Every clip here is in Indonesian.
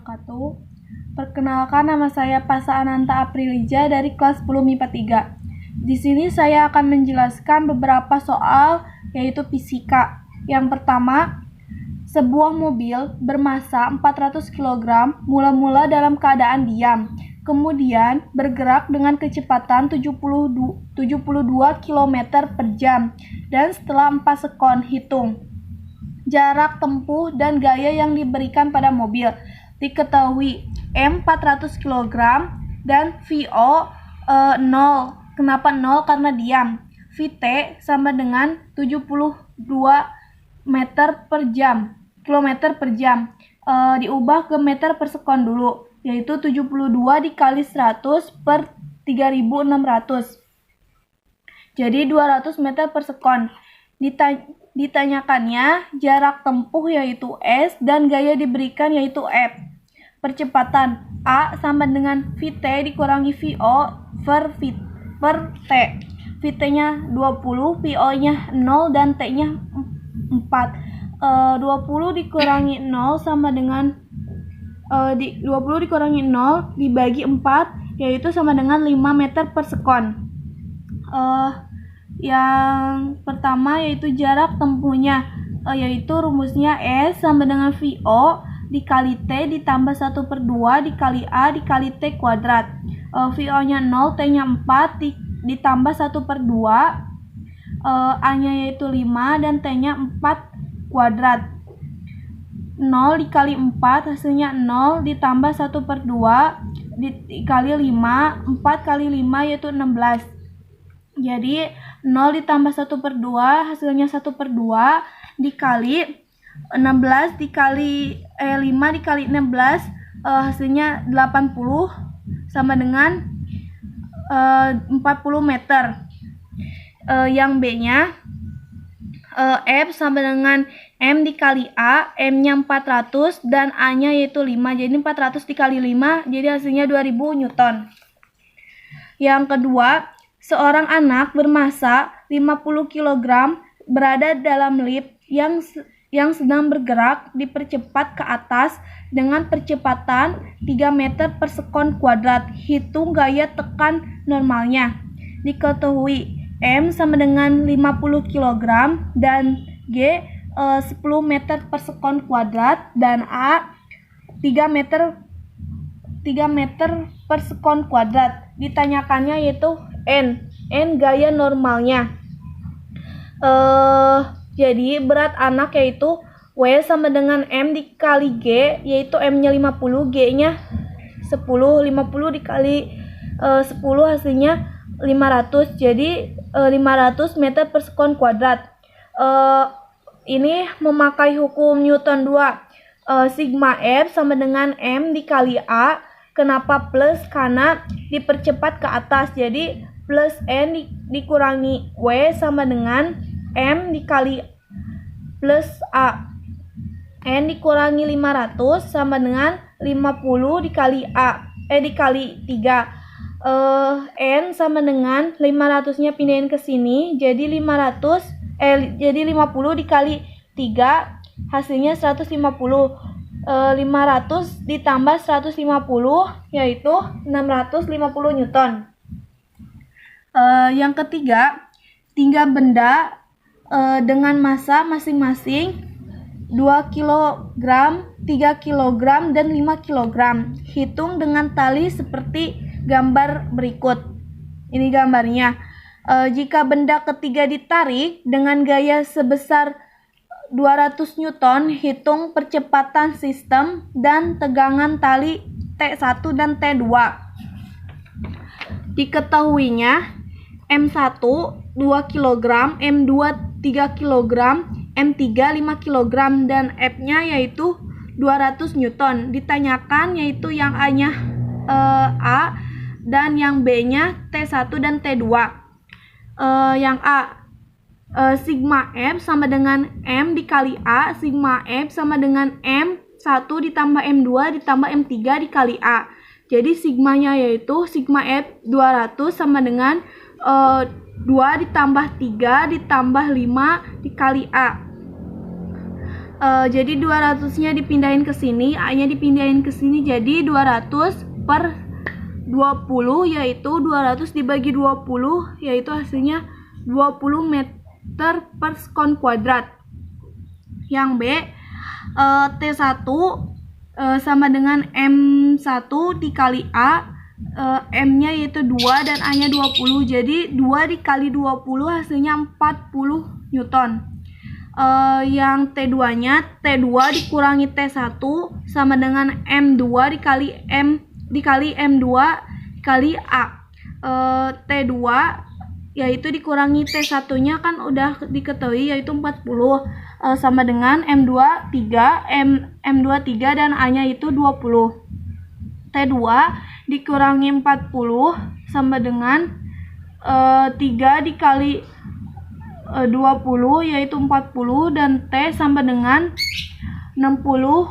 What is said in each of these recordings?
wabarakatuh. Perkenalkan, nama saya Pasa Ananta Aprilija dari kelas 10 MIPA 3. Di sini saya akan menjelaskan beberapa soal yaitu fisika. Yang pertama, sebuah mobil bermasa 400 kg mula-mula dalam keadaan diam, kemudian bergerak dengan kecepatan 72 km per jam dan setelah 4 sekon hitung jarak tempuh dan gaya yang diberikan pada mobil. Diketahui M 400 kg dan VO 0. Kenapa 0? Karena diam. VT sama dengan 72 meter per jam, kilometer per jam. Diubah ke meter per sekon dulu, yaitu 72 dikali 100 per 3600. Jadi 200 meter per sekon. Ditanyakannya jarak tempuh yaitu S dan gaya diberikan yaitu F. Percepatan A sama dengan VT dikurangi VO per T. VT-nya 20, VO-nya 0 dan T-nya 4. 20 dikurangi 0 sama dengan 20 dikurangi 0 dibagi 4 yaitu sama dengan 5 meter per sekon. Yang pertama yaitu jarak tempuhnya, yaitu rumusnya S sama dengan VO dikali T ditambah 1/2 dikali A dikali T kuadrat. VO-nya 0, T-nya 4 ditambah 1/2, A-nya yaitu 5 dan T-nya 4 kuadrat. 0 dikali 4 hasilnya 0 ditambah 1/2 dikali 5, 4 kali 5 yaitu 16. Jadi 0 ditambah 1/2 hasilnya 1/2 dikali 16 dikali 5 dikali 16 hasilnya 80 sama dengan 40 meter. Yang B-nya F sama dengan M dikali A, M-nya 400 dan A-nya yaitu 5. Jadi 400 dikali 5 jadi hasilnya 2000 Newton. Yang kedua, seorang anak bermasa 50 kg berada dalam lift yang sedang bergerak dipercepat ke atas dengan percepatan 3 meter per sekon kuadrat. Hitung gaya tekan normalnya. Diketahui M sama dengan 50 kg dan G 10 meter per sekon kuadrat dan A 3 meter per sekon kuadrat. Ditanyakannya yaitu N gaya normalnya. Jadi berat anak yaitu W sama dengan M dikali G, yaitu M-nya 50, G-nya 10. 50 dikali 10 hasilnya 500. Jadi 500 meter per sekon kuadrat. Ini memakai hukum Newton 2. Sigma F sama dengan M dikali A. Kenapa plus? Karena dipercepat ke atas. Jadi plus N dikurangi W sama dengan M dikali plus A. N dikurangi 500 sama dengan 50 dikali A. Dikali 3. N sama dengan 500-nya pindahin ke sini. Jadi 50 dikali 3 hasilnya 150. 500 ditambah 150 yaitu 650 Newton. Yang ketiga, 3 benda dengan massa masing-masing 2 kg, 3 kg, dan 5 kg. Hitung dengan tali seperti gambar berikut. Ini gambarnya. Jika benda ketiga ditarik dengan gaya sebesar 200 Newton, hitung percepatan sistem dan tegangan tali T1 dan T2. Diketahuinya M1 2 kg, M2 3 kg, M3 5 kg dan F-nya yaitu 200 Newton. Ditanyakan yaitu yang A-nya A dan yang B-nya T1 dan T2. Yang A, sigma F sama dengan M dikali A. Sigma F sama dengan M1 ditambah M2 ditambah M3 dikali A. Jadi sigmanya yaitu sigma F 200 sama dengan 2 ditambah 3 ditambah 5 dikali A. Jadi 200-nya dipindahin ke sini, A-nya dipindahin ke sini, jadi 200 per 20, yaitu 200 dibagi 20, yaitu hasilnya 20 meter per sekon kuadrat. Yang B, T1 sama dengan M1 dikali A, M-nya yaitu 2 dan A-nya 20, jadi 2 dikali 20 hasilnya 40 Newton. Yang T2-nya, T2 dikurangi T1 sama dengan M2 dikali M2 dikali A. T2 yaitu dikurangi T1-nya kan udah diketahui yaitu 40, sama dengan M2 3 dan A-nya itu 20. T2 dikurangi 40 sama dengan 3 dikali 20 yaitu 40, dan T sama dengan 60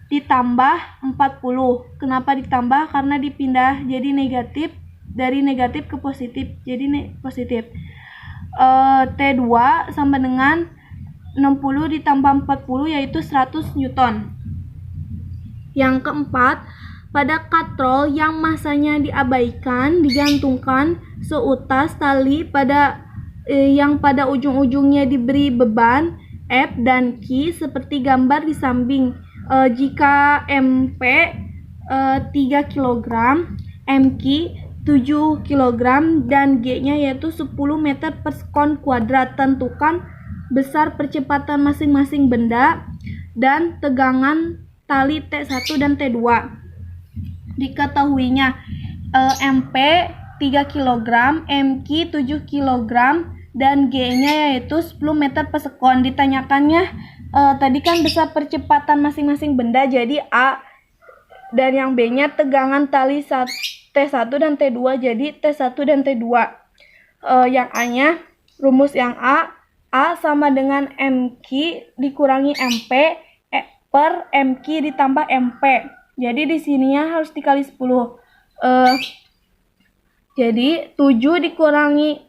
ditambah 40. Kenapa ditambah? Karena dipindah jadi negatif, dari negatif ke positif, jadi positif. T2 sama dengan 60 ditambah 40 yaitu 100 Newton. Yang keempat, pada katrol yang masanya diabaikan digantungkan seutas tali yang pada ujung-ujungnya diberi beban F dan Q seperti gambar di samping. Jika MP 3 kg, MQ 7 kg, dan G-nya yaitu 10 meter per sekon kuadrat, tentukan besar percepatan masing-masing benda dan tegangan tali T1 dan T2. Diketahuinya MP 3 kg, MQ 7 kg, dan G-nya yaitu 10 meter per sekon. Ditanyakannya tadi kan besar percepatan masing-masing benda, jadi A, dan yang B-nya tegangan tali T1 dan T2, jadi T1 dan T2. Yang A-nya, rumus yang A sama dengan MQ dikurangi MP per MQ ditambah MP. Jadi di sininya harus dikali 10. Jadi 7 dikurangi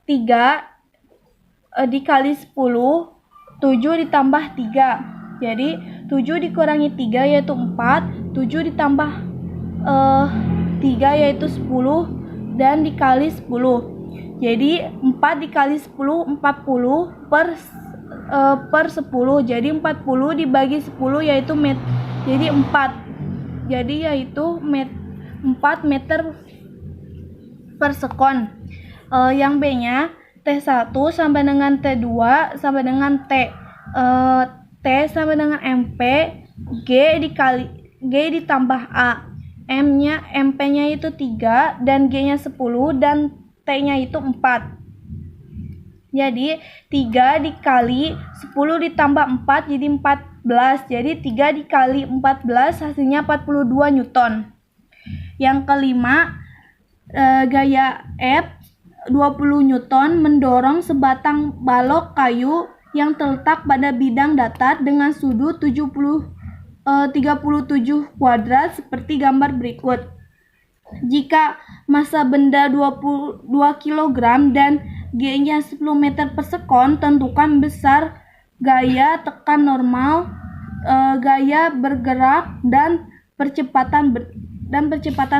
3 dikali 10, 7 ditambah 3. Jadi 7 dikurangi 3 yaitu 4, 7 ditambah 3 yaitu 10, dan dikali 10. Jadi 4 dikali 10, 40 per 10. Jadi 40 dibagi 10 yaitu jadi 4. Jadi yaitu 4 meter per sekon. Yang B-nya, T1 sama dengan T2 sama dengan T. T sama dengan MP, G ditambah A. MP-nya itu 3 dan G-nya 10 dan T-nya itu 4. Jadi 3 dikali 10 ditambah 4 jadi 14. Jadi 3 dikali 14 hasilnya 42 Newton. Yang kelima, gaya F 20 Newton mendorong sebatang balok kayu yang terletak pada bidang datar dengan sudut 37 kuadrat seperti gambar berikut. Jika massa benda 22 kg dan G-nya 10 meter per sekon, tentukan besar gaya tekan normal, gaya bergerak, dan percepatan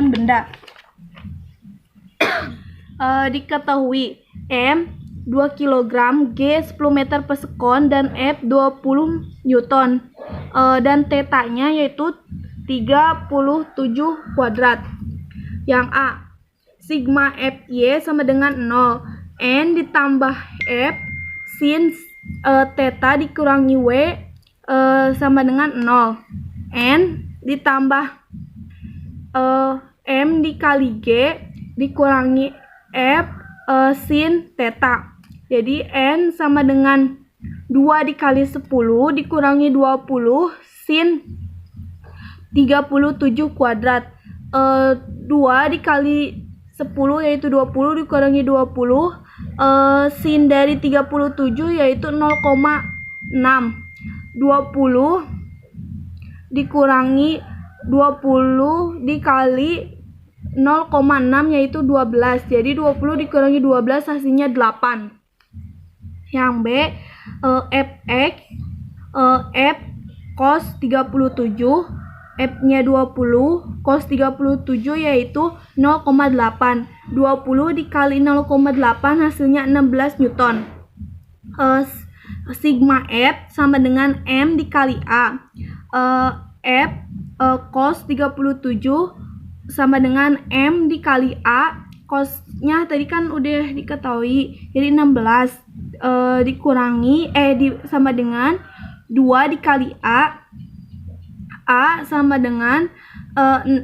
benda. Diketahui M 2 kg, G 10 meter per sekon, dan F 20 Newton, dan θ-nya yaitu 37 kuadrat. Yang A, sigma FY sama dengan 0, N ditambah F sin θ dikurangi W sama dengan 0, N ditambah M dikali G dikurangi F sin θ. Jadi N sama dengan 2 dikali 10 dikurangi 20 sin 37 kuadrat. 2 dikali 10 yaitu 20 dikurangi 20, sin dari 37 yaitu 0,6. 20 dikurangi 20 dikali 0,6 yaitu 12. Jadi 20 dikurangi 12 hasilnya 8. Yang B, Fx F cos 37, F-nya 20, cos 37 yaitu 0,8. 20 dikali 0,8 hasilnya 16 Newton. Sigma F sama dengan M dikali A. F cos 37 sama dengan M dikali A. Cosnya tadi kan udah diketahui, jadi 16 dikurangi sama dengan 2 dikali A. A sama dengan 2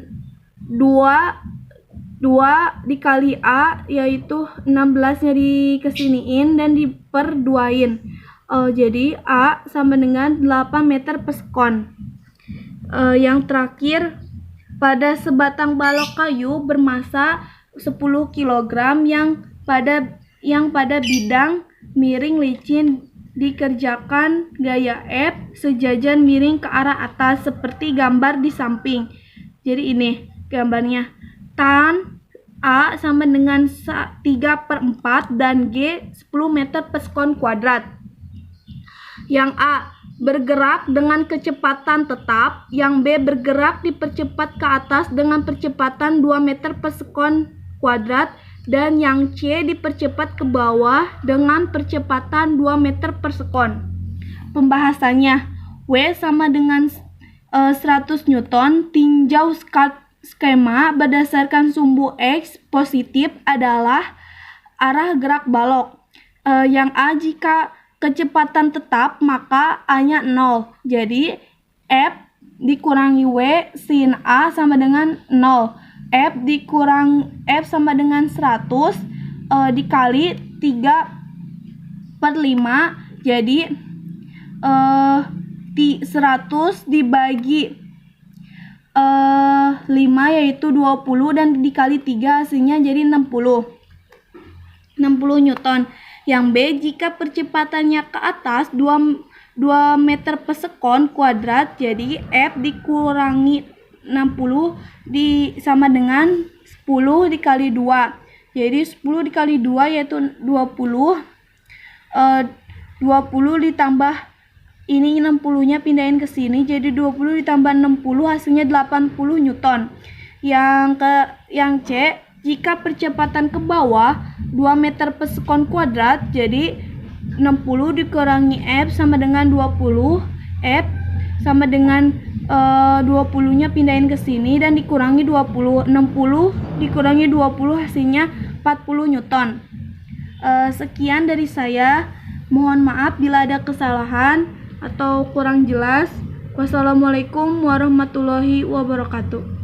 dikali A, yaitu 16-nya dikesiniin dan diperduain. Jadi A sama dengan 8 meter per sekon. Yang terakhir, pada sebatang balok kayu bermasa 10 kg yang pada bidang miring licin dikerjakan gaya F sejajan miring ke arah atas seperti gambar di samping. Jadi ini gambarnya. Tan A sama dengan 3/4 dan G 10 meter per sekon kuadrat. Yang A bergerak dengan kecepatan tetap, yang B bergerak dipercepat ke atas dengan percepatan 2 meter per sekon kuadrat, dan yang C dipercepat ke bawah dengan percepatan 2 meter per sekon. Pembahasannya, W sama dengan 100 Newton. Tinjau skema berdasarkan sumbu X positif adalah arah gerak balok. Yang A, jika kecepatan tetap maka A-nya 0. Jadi F dikurangi W sin A sama dengan 0. F sama dengan 100 dikali 3/5, jadi 100 dibagi 5 yaitu 20 dan dikali 3 hasilnya jadi 60 Newton. Yang B, jika percepatannya ke atas 2 meter per sekon kuadrat, jadi F dikurangi 60 sama dengan 10 dikali 2. Jadi 10 dikali 2 yaitu 20. 20 ditambah ini 60-nya pindahin ke sini, jadi 20 ditambah 60 hasilnya 80 Newton. Yang C, jika percepatan ke bawah 2 meter per sekon kuadrat, jadi 60 dikurangi F sama dengan 20. F sama dengan 20-nya pindahin ke sini dan dikurangi 20. 60 dikurangi 20 hasilnya 40 Newton. Sekian dari saya. Mohon maaf bila ada kesalahan atau kurang jelas. Wassalamualaikum warahmatullahi wabarakatuh.